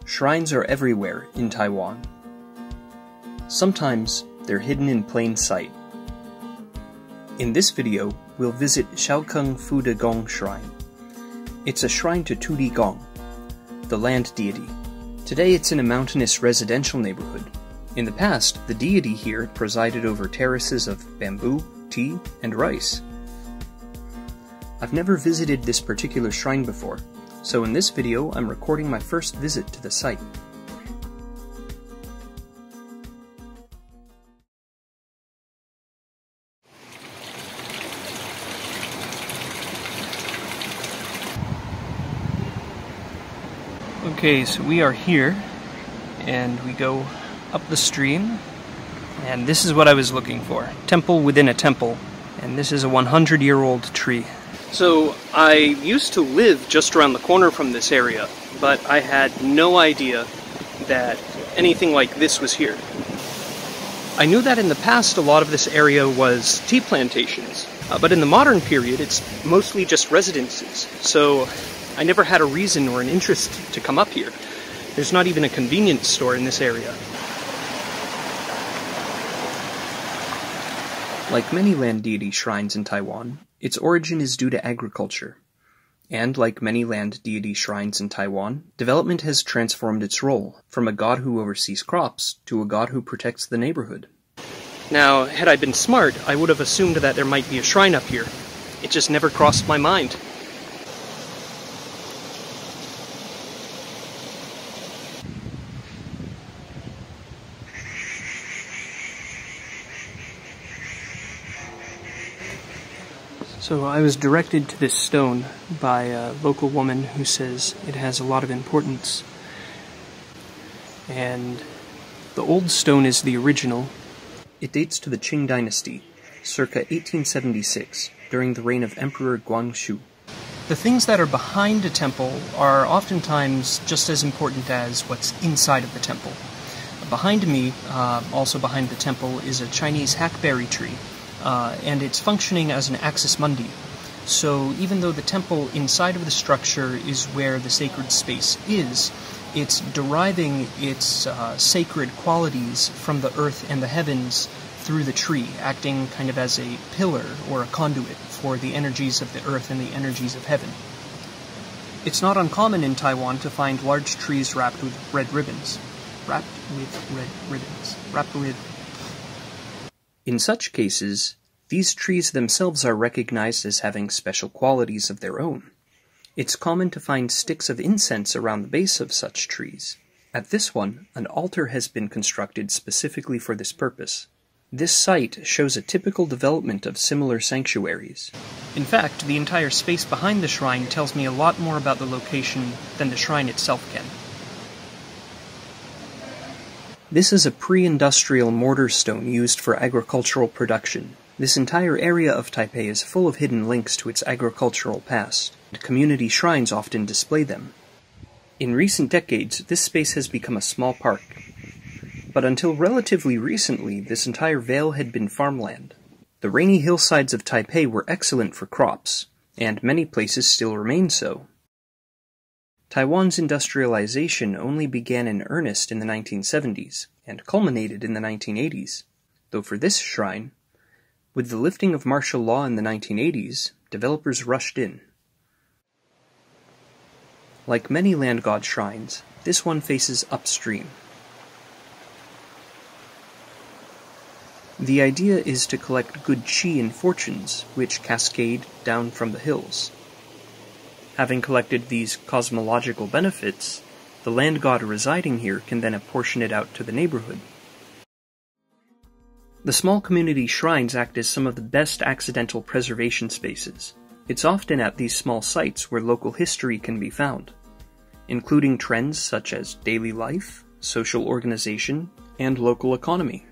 Shrines are everywhere in Taiwan. Sometimes they're hidden in plain sight. In this video, we'll visit Xiaokeng Fude Gong Shrine. It's a shrine to Tudi Gong, the land deity. Today it's in a mountainous residential neighborhood. In the past, the deity here presided over terraces of bamboo, tea, and rice. I've never visited this particular shrine before, so in this video I'm recording my first visit to the site. Okay, so we are here, and we go up the stream, and this is what I was looking for. Temple within a temple, and this is a 100-year-old tree. So, I used to live just around the corner from this area, but I had no idea that anything like this was here. I knew that in the past a lot of this area was tea plantations, but in the modern period it's mostly just residences, so I never had a reason or an interest to come up here. There's not even a convenience store in this area. Like many land deity shrines in Taiwan, its origin is due to agriculture. And like many land deity shrines in Taiwan, development has transformed its role, from a god who oversees crops to a god who protects the neighborhood. Now, had I been smart, I would have assumed that there might be a shrine up here. It just never crossed my mind. So I was directed to this stone by a local woman who says it has a lot of importance. And the old stone is the original. It dates to the Qing dynasty, circa 1876, during the reign of Emperor Guangxu. The things that are behind a temple are oftentimes just as important as what's inside of the temple. Behind me, also behind the temple, is a Chinese hackberry tree. And it's functioning as an axis mundi. So even though the temple inside of the structure is where the sacred space is, it's deriving its sacred qualities from the earth and the heavens through the tree, acting kind of as a pillar or a conduit for the energies of the earth and the energies of heaven. It's not uncommon in Taiwan to find large trees wrapped with red ribbons. In such cases, these trees themselves are recognized as having special qualities of their own. It's common to find sticks of incense around the base of such trees. At this one, an altar has been constructed specifically for this purpose. This site shows a typical development of similar sanctuaries. In fact, the entire space behind the shrine tells me a lot more about the location than the shrine itself can. This is a pre-industrial mortar stone used for agricultural production. This entire area of Taipei is full of hidden links to its agricultural past, and community shrines often display them. In recent decades, this space has become a small park. But until relatively recently, this entire vale had been farmland. The rainy hillsides of Taipei were excellent for crops, and many places still remain so. Taiwan's industrialization only began in earnest in the 1970s, and culminated in the 1980s, though for this shrine, with the lifting of martial law in the 1980s, developers rushed in. Like many land god shrines, this one faces upstream. The idea is to collect good qi and fortunes, which cascade down from the hills. Having collected these cosmological benefits, the land god residing here can then apportion it out to the neighborhood. The small community shrines act as some of the best accidental preservation spaces. It's often at these small sites where local history can be found, including trends such as daily life, social organization, and local economy.